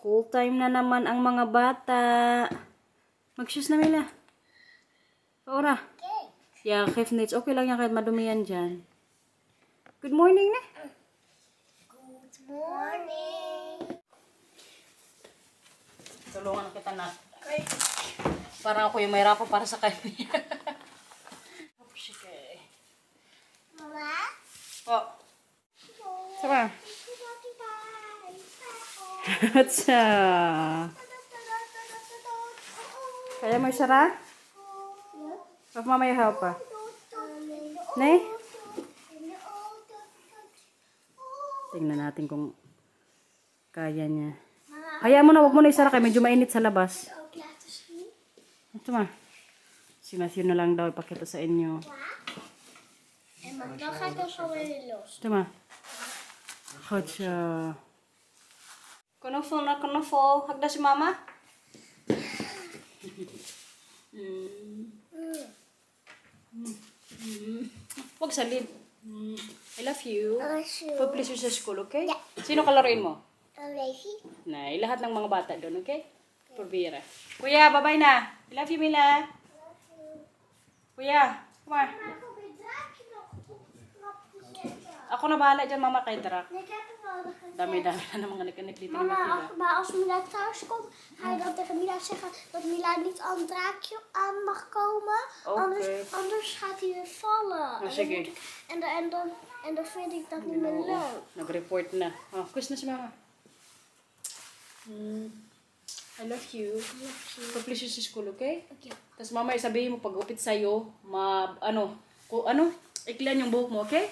School time na naman ang mga bata. Mag-shoes na Mila. Paora. Yeah, Kefnits. Okay lang yan kahit madumi yan dyan. Good morning na. Good morning. Tulungan kita na. Parang ako yung may rapo para sa kanya. Sige. Mama? Oh. Sama. Hatsa. Kaya mo isara? Pag mamaya help pa. Nay? Tingnan natin kung kaya niya. Hayaan mo na, wag mo na isara kaya medyo mainit sa labas. Ito ma. Si Matthew na lang daw ipakita sa inyo. Ito ma. Hatsa. Kunufol na kunufol. Hagda si mama? Huwag salid. I love you. Pag-pleasure sa school, okay? Yeah. Sino kalaruin mo? Lazy. Nay, lahat ng mga bata doon, okay? Purvira. Kuya, bye-bye na. I love you, Mila. Kuya, come on. Ako na bahala dyan, mama, kay Drak. Dami-dami na mga nagkaniklito ng Mama, Mila. maar als Mila thuis komt, ga je dan tegen Mila zeggen dat Mila niet aan het draakje aan mag komen. Oké. Anders gaat hij weer vallen. Oh, sige. En dan vind ik dat niet meer leuk. Nag-report na. Oh, kiss na si mama. I love you. Pag-pleasure sa school, okay? Okay. Tapos mamaya sabihin mo pag-upit sa'yo, iklan yung buhok mo, okay?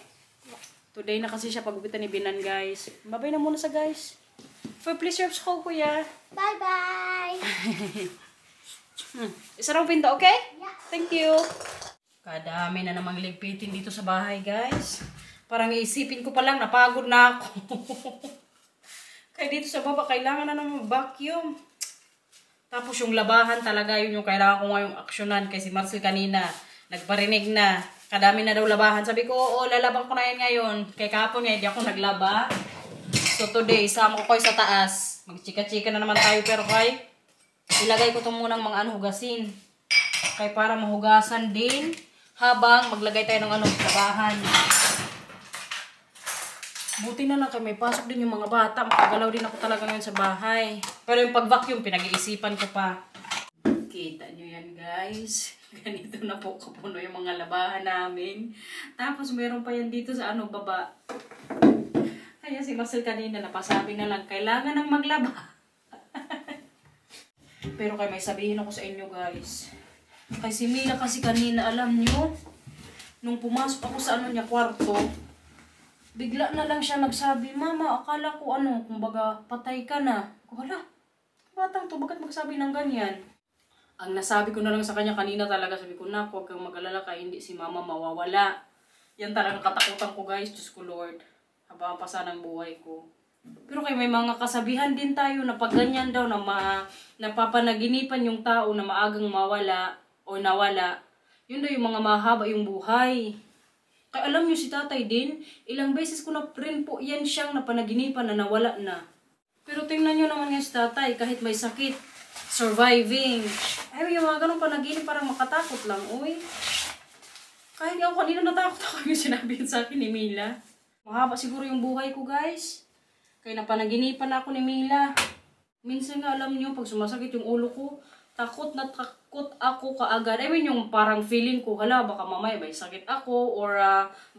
Today na kasi siya pag-upitan ni Binan, guys. Babay na muna sa guys. For pleasure of school, kuya. Bye-bye. Isa raw pinto, okay? Yeah. Thank you. Kadami na namang ligpitin dito sa bahay, guys. Parang iisipin ko pa lang, napagod na ako. Kaya dito sa baba, kailangan na naman vacuum. Tapos yung labahan talaga, yun yung kailangan ko ngayong aksyonan. Kasi si Marcel kanina, nagparinig na. Kadami na daw labahan. Sabi ko, oo, lalaban ko na yan ngayon. Kaya kahapon nga, hindi ako naglaba. So today, isama ko kayo sa taas. Magchika-chika na naman tayo. Pero kay, ilagay ko ito munang mga hugasin. Kaya para mahugasan din. Habang maglagay tayo ng labahan. Buti na lang kay may pasok din yung mga bata. Makagalaw din ako talaga ngayon sa bahay. Pero yung pag-vacuum, pinag-iisipan ko pa. Kita nyo yan, guys. Ganito na po kapuno yung mga labahan namin. Tapos meron pa yan dito sa baba. Kaya si Marcel kanina napasabi na lang, kailangan nang maglaba. Pero kay may sabihin ako sa inyo, guys. Kay si Mila kasi kanina, alam nyo, nung pumasok ako sa niya kwarto, bigla na lang siya nagsabi, Mama, akala ko kumbaga patay ka na. Wala. Batang to, bakit magsabi ng ganyan? Ang nasabi ko na lang sa kanya kanina talaga, sabi ko na, huwag kang mag-alala kaya hindi si Mama mawawala. Yan talagang katakutan ko, guys. Diyos ko, Lord. Habang pa sana ang buhay ko. Pero kay may mga kasabihan din tayo na pag ganyan daw na napapanaginipan yung tao na maagang mawala o nawala, yun daw yung mga mahaba yung buhay. Kaya alam nyo si tatay din, ilang beses ko na rin po yan siyang napanaginipan na nawala na. Pero tingnan nyo naman nga si tatay, kahit may sakit, surviving. Ay, yung mga ganun panaginip parang makatakot lang, uy. Kahit nga ako kanina natakot ako yung sinabi sa akin ni Mila. Mahaba siguro yung buhay ko, guys. Kaya napanaginipan na ako ni Mila. Minsan nga alam nyo, pag sumasakit yung ulo ko, takot na takot ako kaagad. I mean, yung parang feeling ko, hala, baka mamaya may sakit ako or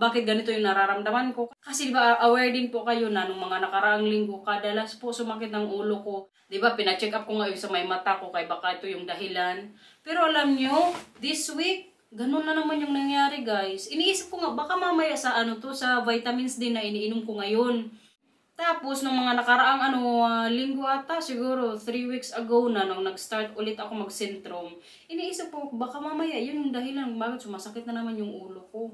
bakit ganito yung nararamdaman ko. Kasi diba, aware din po kayo na nung mga nakaraang linggo, kadalas po sumakit ng ulo ko. Diba, pina-check up ko nga yung sa may mata ko, kaya baka ito yung dahilan. Pero alam nyo, this week, ganun na naman yung nangyari, guys. Iniisip ko nga, baka mamaya sa sa vitamins din na iniinom ko ngayon. Tapos, nung mga nakaraang linggo ata, siguro 3 weeks ago na, nung nag-start ulit ako mag-syndrome, iniisip ko, baka mamaya, yun yung dahilan, bakit sumasakit na naman yung ulo ko.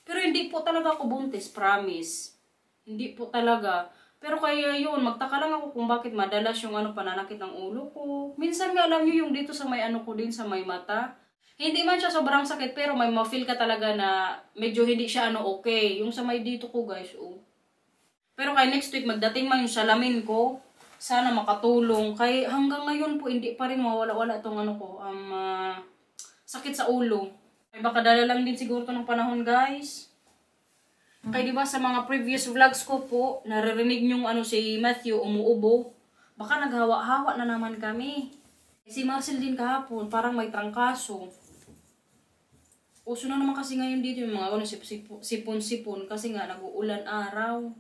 Pero hindi po talaga ako buntis, promise. Hindi po talaga. Pero kaya yun, magtaka lang ako kung bakit madalas yung pananakit ng ulo ko. Minsan nga alam nyo yung dito sa may ko din, sa may mata. Hindi man siya sobrang sakit, pero may ma-feel ka talaga na medyo hindi siya okay. Yung sa may dito ko, guys, oh. Pero kay next week, magdating man yung salamin ko, sana makatulong. Kay hanggang ngayon po hindi pa rin mawala-wala itong ano ko, sakit sa ulo. Ay baka dala lang din siguro to ng panahon, guys. Kaya diba sa mga previous vlogs ko po, naririnig nyo si Matthew umuubo. Baka naghawa-hawa na naman kami. Si Marcel din kahapon, parang may trangkaso. Uso na naman kasi ngayon dito yung mga sipon-sipon kasi nga nag-uulan araw.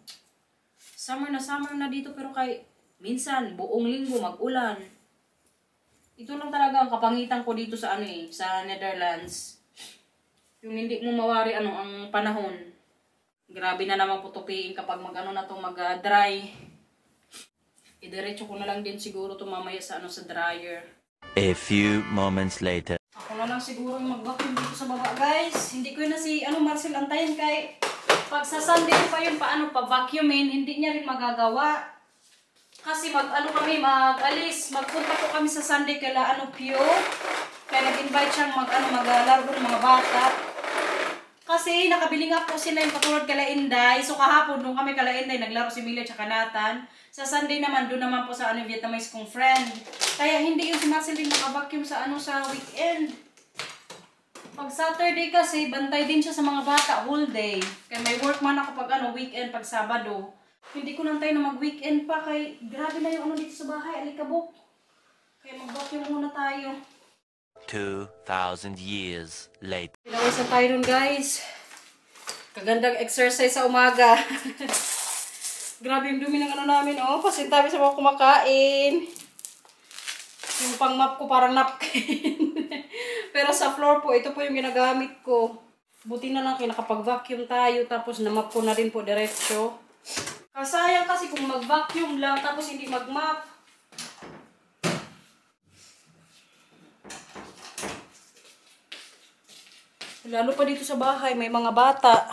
Summer na dito pero kay minsan buong linggo mag-ulan. Ito lang talaga ang kapangitan ko dito sa sa Netherlands. Yung hindi mo mawari ang panahon. Grabe na naman putupiin kapag mag-dry. Idiretso ko na lang din siguro ito mamaya sa dryer. A few moments later. Ako na lang siguro yung mag-vacuum dito sa baba, guys. Hindi ko na si Marcel antayin kay pag sa Sunday pa yun pa-vacuumin, hindi niya rin magagawa. Kasi mag-alis, magpunta po kami sa Sunday kala Pio. Kaya nag-invite siyang mag-laro ng mga bata. Kasi nakabili nga po sila yung katulad kala Inday. So kahapon nung kami kala Inday, naglaro si Mila at Nathan. Sa Sunday naman, doon naman po sa Vietnamese kong friend. Kaya hindi yung si Marcel din naka-vacuum sa sa weekend. Pag Saturday kasi, bantay din siya sa mga bata whole day. Kaya may work man ako pag weekend, pag Sabado. Hindi ko nantay na mag-weekend pa kay grabe na yung dito sa bahay, alikabok. Kaya mag-vacuum muna tayo. 2,000 years later. Pinawasan tayo nun, guys. Kagandang exercise sa umaga. Grabe yung dumi ng namin. Pasintabi sa mga kumakain. Yung pang-map ko parang napkin. Pero sa floor po, ito po yung ginagamit ko. Buti na lang nakapag-vacuum tayo. Tapos na-map ko na rin po diretso. Kasayang kasi kung mag-vacuum lang tapos hindi mag-map. Lalo pa dito sa bahay, may mga bata.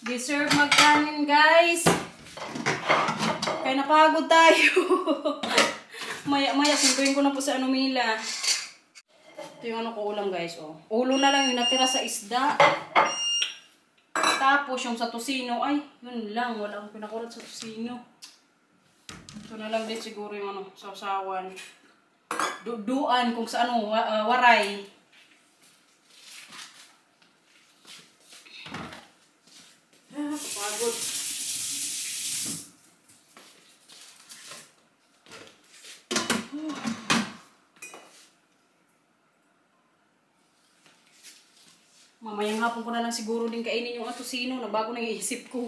Deserve magkanin, guys. Kaya napagod tayo. Maya, sintuin ko na po sa Mila. Ito yung ko ulam, guys. Ulo na lang yung natira sa isda. Tapos yung sa tosino, ay, yun lang. Wala akong pinakulat sa tosino. Ito na lang din siguro yung sausawan. Duduan kung sa waray. Pagod. Mamayang hapon ko na lang siguro din kainin yung tosino na bago nag-iisip ko.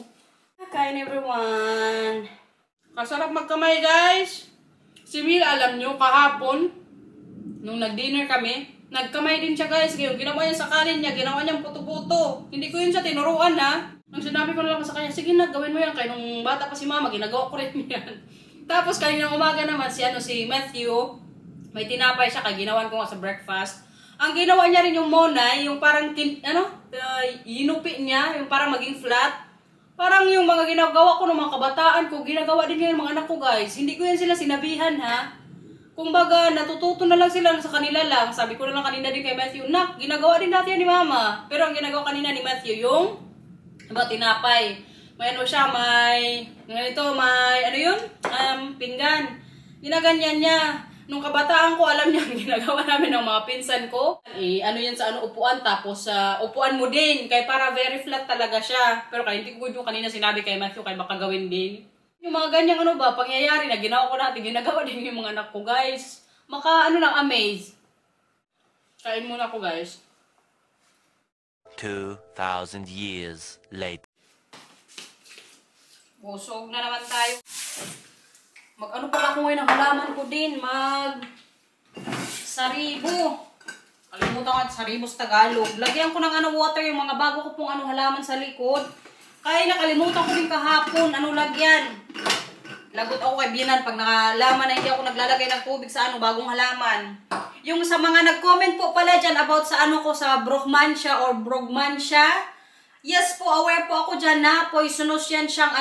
Kain everyone. Kasarap magkamay, guys. Si Mila, alam nyo, kahapon, nung nag-dinner kami, nagkamay din siya, guys. Yung ginawa niya sa kanin niya, ginawa niyang puto-puto. Hindi ko yun siya tinuruan, ha. Nang sinabi ko na lang sa kanya, sige na, gawin mo yan. Kaya nung bata pa si mama, ginagawa ko rin yan. Tapos kanina umaga naman, si Matthew, may tinapay siya, kaya ginawan ko nga sa breakfast. Ang ginawa niya rin yung monay, yung parang, inupi niya, yung parang maging flat. Parang yung mga ginagawa ko ng mga kabataan ko, ginagawa din yung mga anak ko, guys. Hindi ko yan sila sinabihan, ha. Kung baga, natututo na lang sila sa kanila lang. Sabi ko na lang kanina din kay Matthew, nak, ginagawa din natin yan ni mama. Pero ang ginagawa kanina ni Matthew, yung tinapay. May siya, may pinggan. Ginaganyan niya. Nung kabataan ko, alam niya, ginagawa namin ng mga pinsan ko. Yan sa upuan, tapos upuan mo din. Kaya para very flat talaga siya. Pero kaya hindi ko yung kanina sinabi kay Matthew, kaya baka gawin din. Yung mga ganyang pangyayari na ginawa ko natin, ginagawa din yung mga anak ko, guys. Amaze. Kain muna ako, guys. 2,000 years later. Busog na naman tayo. Pala ako ngayon ang halaman ko din. Saribo. Kalimutan ko saribo sa Tagalog. Lagyan ko ng water yung mga bago ko pong halaman sa likod. Kaya nakalimutan ko din kahapon. Lagyan. Lagot ako kay Binan pag nakalaman na hindi ako naglalagay ng tubig sa bagong halaman. Yung sa mga nag-comment po pala dyan about sa ko sa Brugmansia or Brugmansia. Yes po, aware po ako dyan na poisonous yan siyang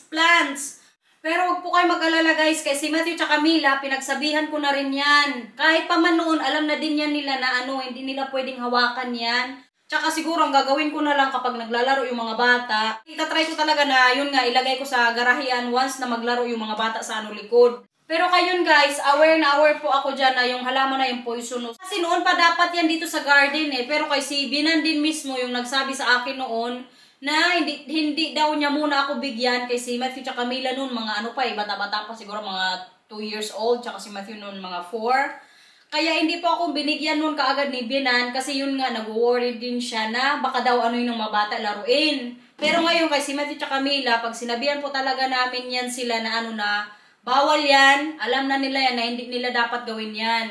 plants. Pero wag po kayo mag-alala, guys, kasi si Matthew at Mila, pinagsabihan ko na rin yan. Kahit pa man noon, alam na din yan nila na hindi nila pwedeng hawakan yan. Tsaka siguro ang gagawin ko na lang kapag naglalaro yung mga bata, itatry ko talaga na yun nga ilagay ko sa garahian once na maglaro yung mga bata sa ano likod. Pero kayon guys, aware na aware po ako dyan na yung halaman na yung poisonous. Kasi noon pa dapat yan dito sa garden eh. Pero kay si Binan din mismo yung nagsabi sa akin noon na hindi daw niya muna ako bigyan kay si Matthew tsaka Camila noon mga ano pa eh, bata-bata pa siguro mga 2 years old tsaka si Matthew noon mga 4. Kaya hindi po ako binigyan nun kaagad ni Binan kasi yun nga, nag-worry din siya na baka daw ano yung mga bata laruin. Pero ngayon kay si Matthew tsaka Camila, pag sinabihan po talaga namin yan sila na ano na, bawal yan, alam na nila yan na hindi nila dapat gawin yan.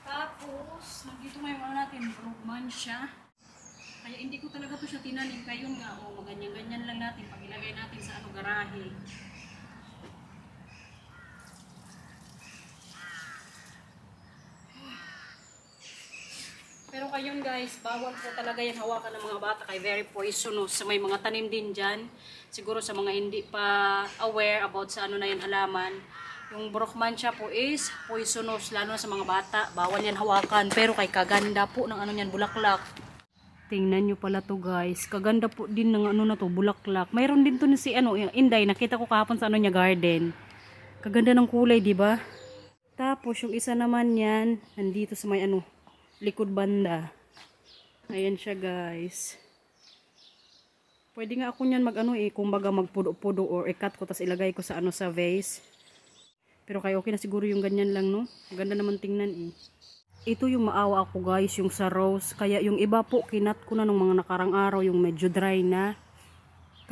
Tapos, nandito ngayon ano natin, Brugman siya. Kaya hindi ko talaga to siya tinanim. Kayo nga, o maganyan-ganyan lang natin pag ilagay natin sa ano garahe. Pero kayon guys, bawal po talaga yan hawakan ng mga bata kay very poisonous. May mga tanim din dyan. Siguro sa mga hindi pa aware about sa ano na yan halaman. Yung Brugmansia po is poisonous, lalo na sa mga bata. Bawal yan hawakan. Pero kay kaganda po ng ano yan, bulaklak. Tingnan nyo pala to guys. Kaganda po din ng ano na to, bulaklak. Mayroon din to si ano, yung Inday. Nakita ko kahapon sa ano niya, garden. Kaganda ng kulay, di ba? Tapos yung isa naman yan, nandito sa may ano, likod banda. Ayan siya guys. Pwede nga ako niyan mag ano kumbaga magpudo-pudo or ikat ko tas ilagay ko sa ano sa vase. Pero kaya okay na siguro yung ganyan lang, no? Ganda naman tingnan eh. Ito yung maawa ako guys, yung sa rose. Kaya yung iba po, kinat ko na nung mga nakarang araw, yung medyo dry na.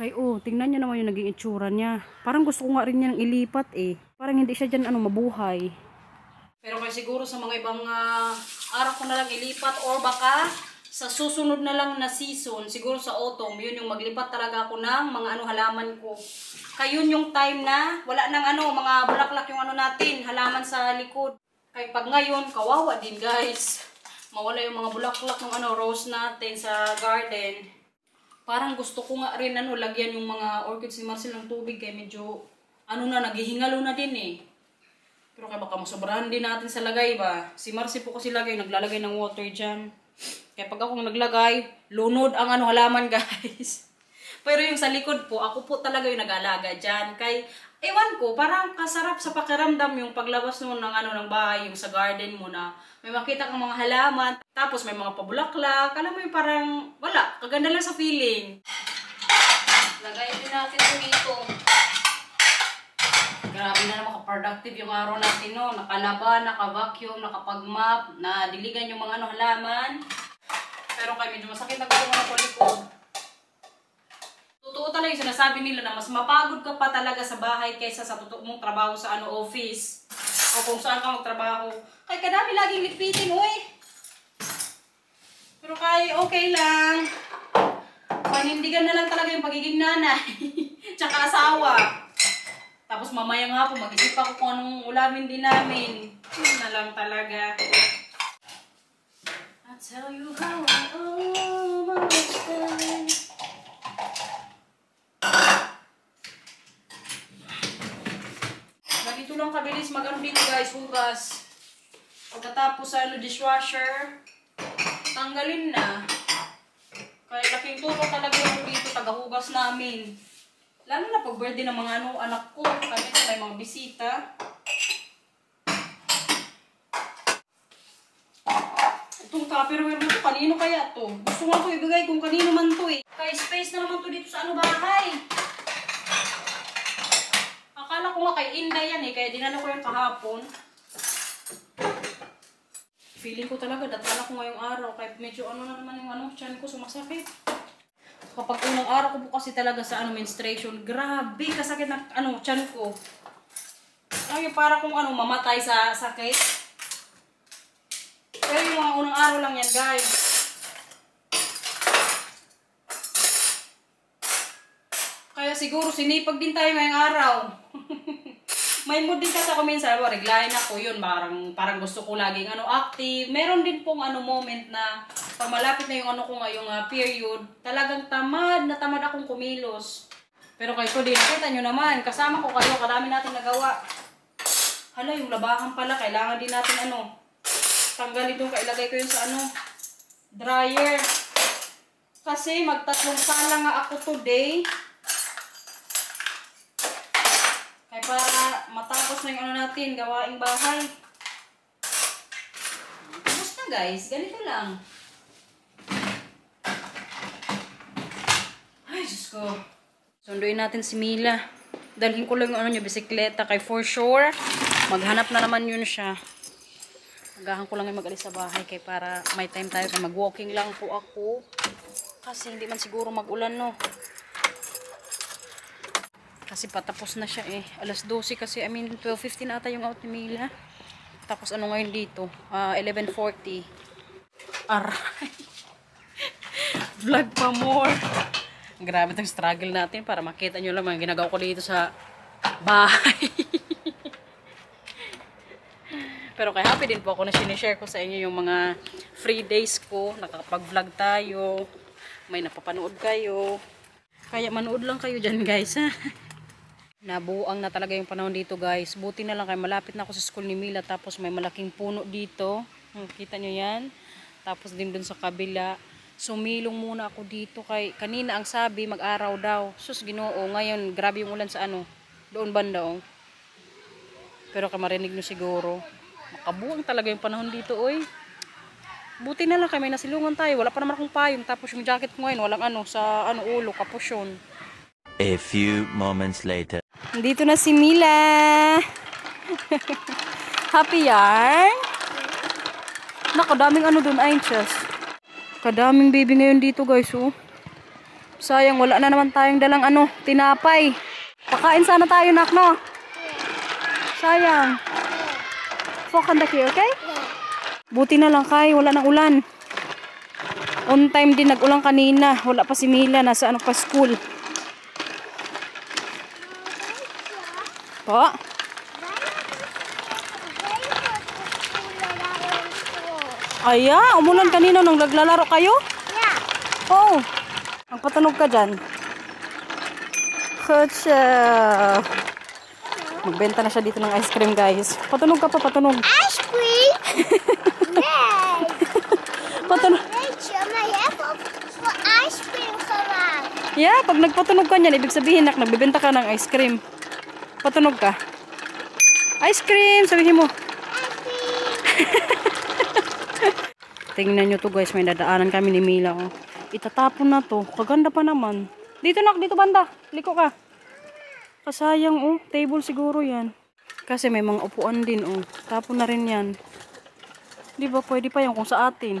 Kaya tingnan nyo naman yung naging itsura niya. Parang gusto ko nga rin niyang ilipat eh. Parang hindi siya dyan mabuhay. Pero kaya siguro sa mga ibang araw ko na lang ilipat or baka sa susunod na lang na season, siguro sa autumn, yun yung maglipat talaga ako ng mga ano halaman ko. Kaya yun yung time na wala nang ano, mga bulaklak yung ano natin, halaman sa likod. Kaya pag ngayon, kawawa din guys. Mawala yung mga bulaklak ng ano, rose natin sa garden. Parang gusto ko nga rin ano, lagyan yung mga orchids ni Marcel ng tubig kaya medyo ano na, naghihingalo na din eh. Pero kaya baka masobrahan din natin sa lagay ba. Si Marcy po kasi naglalagay ng water dyan. Kaya pag akong naglagay, lunod ang ano halaman guys. Pero yung sa likod po, ako po talaga yung nag-alaga dyan. Kay, ewan ko, parang kasarap sa pakiramdam yung paglabas mo ng ano ng bahay, yung sa garden mo na may makita kang mga halaman. Tapos may mga pabulaklak. Alam mo yung parang, wala, kaganda lang sa feeling. Lagay din natin ito dito. Grabe na naman ka-productive yung araw natin, no? Nakalaba, naka-vacuum, nakapag-map, nadiligan yung mga ano, halaman. Pero kaya medyo masakit na gusto mo na likod. Totoo talaga yung sinasabi nila na mas mapagod ka pa talaga sa bahay kaysa sa totoo mong trabaho sa ano, office. O kung saan ka magtrabaho. Kaya kadami laging likpitin, uy. Pero kaya okay lang. Panindigan na lang talaga yung pagiging nanay. Tsaka asawa. Tapos mamaya nga po, mag-isip ako kung anong ulamin din namin. Yun na lang talaga. I'll tell you how I almost died. Ganito lang kabilis mag-ano dito guys, hugas. Pagkatapos sa dishwasher, tanggalin na. Kaya laking tulong talaga yung dito, tagahugas namin. Lalo na pag birthday ng mga anak ko, kami sa may mga bisita. Itong tupperware mo to, kanino kaya to? Gusto nga to ibigay kung kanino man to eh. Kaya space na naman to dito sa bahay. Akala ko nga kay Inday yan eh, kaya dinala ko yung kahapon. Feeling ko talaga, datala ko ngayong araw, kaya medyo na naman yung tiyan ko sumasakit. Kapag unang araw ko po kasi talaga sa menstruation, grabe kasakit na tiyan ko. Ay, para kung mamatay sa sakit. Pero yung mga unang araw lang yan, guys. siguro sinipag din tayo ngayong araw. May mood din kasi ako minsan, reglahin ako yun, parang gusto ko laging active. Meron din pong moment na pag malapit na yung ko ngayong period, talagang tamad akong kumilos. Pero kayo din, nakita nyo naman, kasama ko kayo, kadami natin nagawa. Hala, yung labahan pala, kailangan din natin tanggalin doon, kailagay ko yun sa dryer. Kasi magtatlong sala nga ako today. Kaya para matapos na yung natin, gawaing bahay. Tapos na guys, ganito lang. Ay, Diyos ko. Sunduin natin si Mila. Dalhin ko lang yung niya, bisikleta. Kay for sure, maghanap na naman yun siya. Magahan ko lang yung mag-alis sa bahay. Kaya para may time tayo. Kaya mag-walking lang po ako. Kasi hindi man siguro mag-ulan, no. Kasi patapos na siya Alas 12 kasi, 12:15 ata yung out ni Mila. Tapos ngayon dito? 11:40. Aray. Vlog pa more. Grabe itong struggle natin para makita nyo lang mga ginagawa ko dito sa bahay. Pero kaya happy din po ako na sinishare ko sa inyo yung mga free days ko. Nakakapag-vlog tayo. May napapanood kayo. Kaya manood lang kayo dyan guys ha. Nabuang na talaga yung panahon dito guys. Buti na lang kayo, malapit na ako sa school ni Mila. Tapos may malaking puno dito. Kita nyo yan. Tapos din dun sa kabila. Sumilong muna ako dito. Kanina ang sabi mag-araw daw. Sus Ginoo, ngayon grabe yung ulan sa doon banda Pero kamarinig nyo siguro. Makabuang talaga yung panahon dito oy. Buti na lang kayo, may nasilungan tayo. Wala pa naman akong payong. Tapos yung jacket ko ngayon, walang sa ulo, kapusyon. A few moments later. Dito na si Mila. Happy yarn? Nakadaming doon, anxious. Kadaming baby ngayon dito guys, Sayang, wala na naman tayong dalang tinapay. Pakain sana tayo, nak, no? Sayang. Fokandaki, okay? Buti na lang kay, wala nang ulan. On time din nag-ulan kanina. Wala pa si Mila, nasa pa school. Po? Aya, umulan kanina nung naglalaro kayo? Yeah. Oo. Magpatunog ka dyan. Kutsa. Magbenta na siya dito ng ice cream guys. Patunog ka pa, patunog. Ice cream? Yay! Patunog. Rachel, may apple for ice cream naman. Yeah, pag nagpatunog ka niyan, ibig sabihin nagbibenta ka ng ice cream. Patunog ka. Ice cream, sabihin mo. Ice cream. Tingnan nyo to guys, may dadaanan kami ni Mila. Itatapon na to. Kaganda pa naman. Dito nak, dito banda. Liko ka. Kasayang table siguro yan. Kasi may mga upuan din Tapon na rin yan. Di ba pwede pa yan kung sa atin.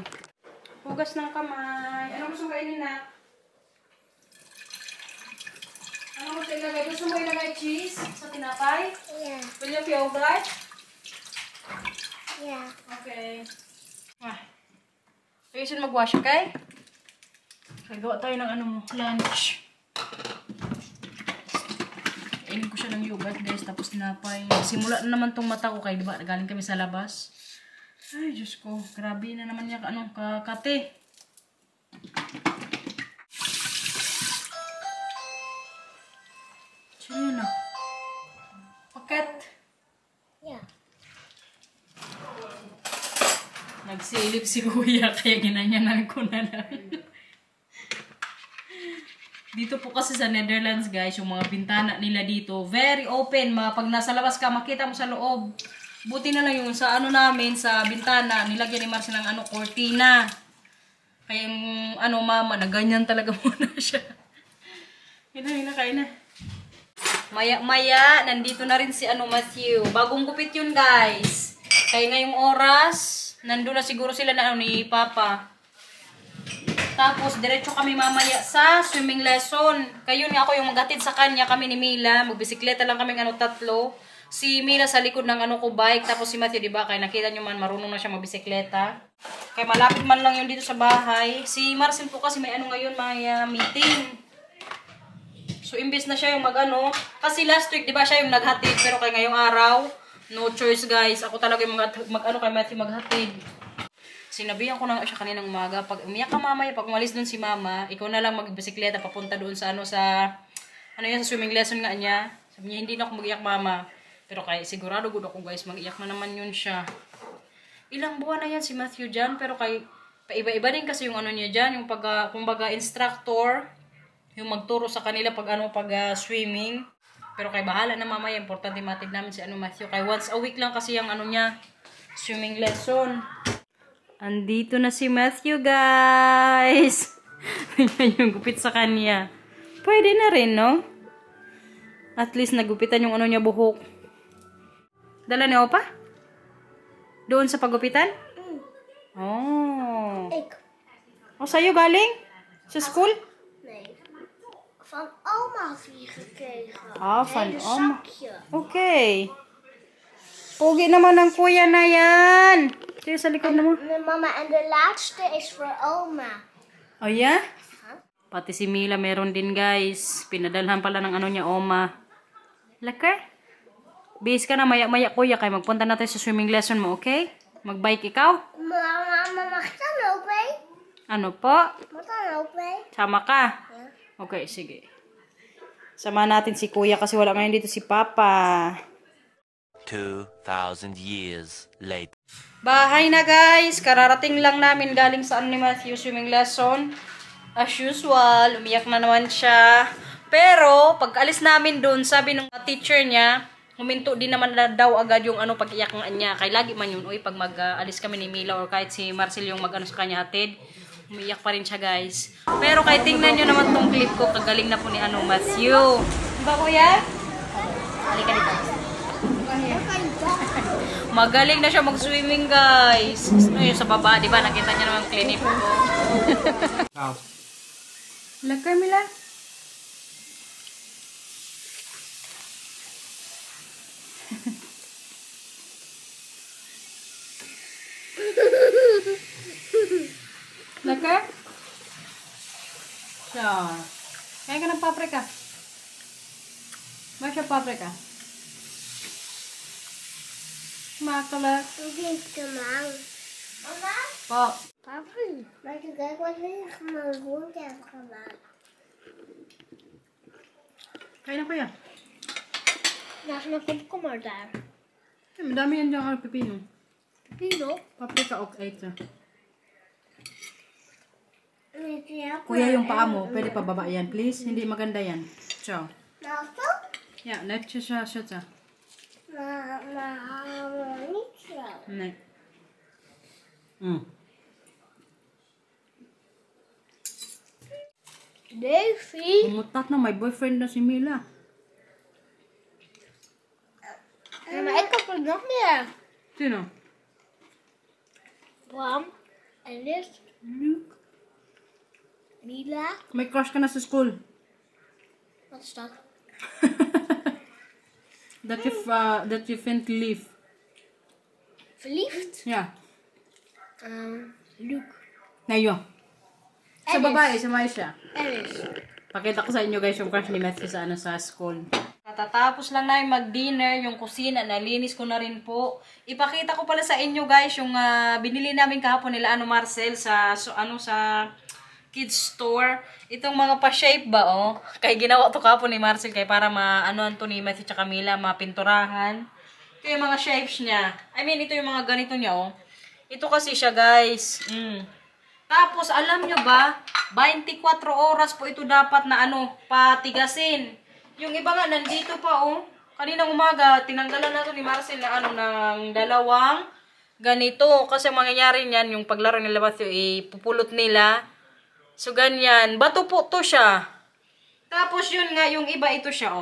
Hugas ng kamay. Ano gusto kainin na? Ano gusto ilagay? Gusto mo ilagay cheese sa tinapay? Yeah. Will you yogurt? Yeah. Okay. Ayusin mag-wash, okay? Gagawa tayo ng lunch. Kainin ko siya ng yogurt, guys. Tapos tinapay. Simula na naman tong mata ko kay, diba? Galing kami sa labas. Ay, Diyos ko. Grabe na naman niya kakate. Sino na? Paket. Yeah. Nagsilip si Kuya, kaya ginanyanan ko na lang. Dito po kasi sa Netherlands, guys, yung mga bintana nila dito, very open. Pag nasa labas ka, makita mo sa loob. Buti na lang yung sa namin, sa bintana, nilagyan ni Marcy ng cortina. Kaya yung mama, na ganyan talaga muna siya. Kain na. Maya, nandito na rin si Matthew. Bagong gupit yun, guys. Kaya ngayong oras, nandun na siguro sila ni Papa. Tapos, diretso kami mamaya sa swimming lesson. Kayo ni ako yung maghatid sa kanya, kami ni Mila. Magbisikleta lang kami tatlo. Si Mila sa likod ng ko bike. Tapos si Matthew, diba? Kaya nakita nyo man, marunong na siya magbisikleta. Kaya malapit man lang yun dito sa bahay. Si Marcel po kasi may ngayon, may meeting. So, imbes na siya yung mag-ano. Kasi last week, di ba siya yung naghatid. Pero kay ngayong araw, no choice guys. Ako talaga yung mag-ano kay Matthew maghatid. Sinabihan ko na siya kaninang umaga. Pag umiyak ka mamaya, pag umalis dun si mama, ikaw na lang magbisikleta papunta doon sa sa swimming lesson nga niya. Sabi niya, hindi na ako mag-iyak mama. Pero kaya sigurado good ako guys, mag-iyak na naman yun siya. Ilang buwan na yan si Matthew dyan, pero kay paiba-iba din kasi yung ano niya dyan, yung kumbaga instructor, yung magturo sa kanila pag swimming. Pero kay bahala na mamaya, importante matid namin si Matthew. Kay once a week lang kasi yung niya, swimming lesson. Andito na si Matthew guys. Yan yung gupit sa kanya. Pwede na rin, no? At least nagupitan yung niya buhok. Dala ni Opa? Doon sa pagupitan? Oh. O, sa'yo galing? Sa school? Nee. Van oma had hij gekregen. Ah, van Hele oma. zakje. Okay. Pogi naman ng kuya na yan. Sige, sa likod naman. Mama, en de laatste is voor oma. Oh, yeah? Pati si Mila meron din, guys. Pinadalhan pala ng niya, oma. Laka? Base ka na, maya-maya kuya, kay magpunta natin sa swimming lesson mo, okay? Mag-bike ikaw? Mama, mag ik dan ook mee? Ano po? Mag dan ook mee? Sama ka? Okay, sige. Sama natin si kuya kasi wala ngayon dito si Papa. 2,000 years later. Bahay na guys. Kararating lang namin galing sa ni Matthew swimming lesson. As usual, umiyak na naman siya. Pero, pag alis namin doon, sabi ng teacher niya, huminto din naman na daw agad yung pag-iyak niya. Kaya lagi man yun, pag mag-alis kami ni Mila or kahit si Marcel yung sa kanya hatid, umiyak pa rin siya guys. Pero kahit tingnan nyo naman tong clip ko, kagaling na po ni Matthew. Diba kuya? Halika dito. Magaling na siya mag-swimming guys. Yung sa baba, diba? Nakita niyo naman clinic ko. Laka Mila. Laka? So, kaya ka ng paprika. Ba siya paprika? Makkelijk. Niet normaal. Mama? Po. Papi, mag je kijken wat we mijn woord hebben gemaakt? Kaya na kuya. Daar is nog komkommer daar. Madami yan dyan pipino. Pino? Paprika ook eten. Kuya, Yung paa mo, pwede pa baba yan, please. Hindi maganda yan. Ciao. Nou, Ja, netjes zetten. maar niet zo. Nee. Davy. Umutat na, may boyfriend na si Mila. Ja, maar ik heb er nog meer. Sino? Bram en Liz. Luke. Mila. May crush ka na sa school. Wat is dat? that you finna leave. Verliefd? Ja. Luke. Nayo. Sa babae, sa siya. Alice. Pakita ko sa inyo guys yung crush ni Matthew sa school. Katatapos lang namin mag-dinner, yung kusina, nalinis ko na rin po. Ipakita ko pala sa inyo guys yung binili namin kahapon nila Marcel sa kids store. Itong mga pa-shape ba kaya ginawa to kahapon ni Marcel kaya para to ni Matthew tsaka Mila, mapinturahan. Ito yung mga shapes niya. I mean, ito yung mga ganito niya Ito kasi siya guys. Tapos, alam nyo ba, 24 oras po ito dapat na patigasin. Yung iba nga, nandito pa Kaninang umaga, tinanggalan na to ni Marcel na ng dalawang ganito. Kasi mangyayari niyan, yung paglaro nila Matthew, ipupulot nila. So, ganyan. Bato po to siya. Tapos, yun nga, yung iba ito siya,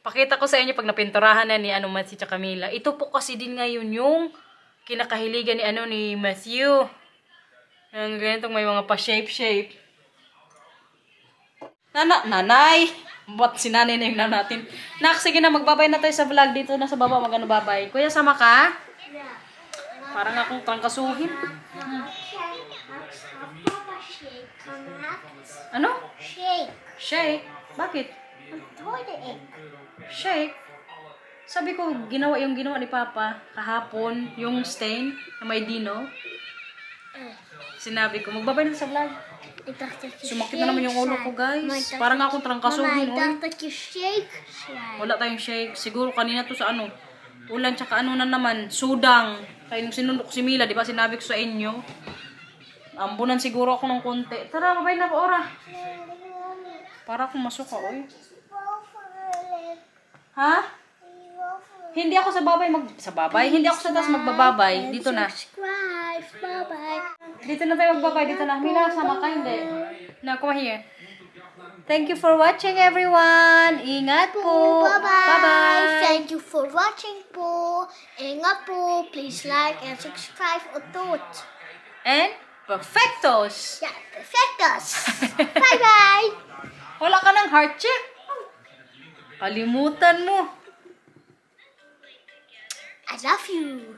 Pakita ko sa inyo pag napinturahan na ni Matthew at Camila. Ito po kasi din ngayon yung kinakahiligan ni Matthew. Ang ganitong may mga pa-shape. Nanay! Ba't si nanay na yung natin? Nak, sige na, magbabay na tayo sa vlog dito na sa baba. Babay. Kuya, sama ka? Parang akong trangkasuhin. shake, Mama. Ano? Shake. Shake? Bakit? Toilet egg. Shake? Sabi ko, ginawa ni Papa kahapon, yung stain na may dino. Sinabi ko, magbabay na sa vlog. Sumakit na naman yung ulo ko, guys. Parang akong trangkasuhin. Mama, dapat you shake. Wala tayong shake. Siguro kanina to sa ano, ulan tsaka ano na naman, sudang. Kaya nung sinundok si Mila, di ba sinabi ko sa inyo, ambunan siguro ako ng konti. Tara, babay na po, ora. Para akong masuka, oy. Ha? Hindi ako sa babay hindi ako sa taas magbababay. Dito na. Subscribe. Bye-bye. Dito na tayo magbabay. Dito na. Mila, sama ka, hindi. Now, come here. Thank you for watching, everyone. Ingat po. Bye-bye. Bye-bye. Thank you for watching po. Ingat po. Please like and subscribe utot. And, perfectos. Yeah, perfectos. Bye-bye. Wala ka ng heart check. Kalimutan mo. I love you.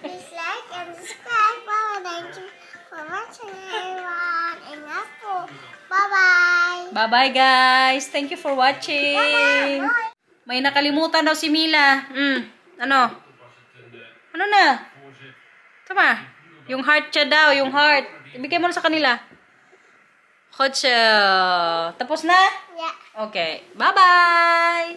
Please like and subscribe po. Thank you for watching, everyone. Ingat po. Bye-bye. Bye-bye, guys. Thank you for watching. Bye-bye. May nakalimutan daw si Mila. Ano? Ano na? Tama. Yung heart siya daw, yung heart. Ibigay mo na sa kanila. Hotcha. Tapos na? Yeah. Okay. Bye-bye.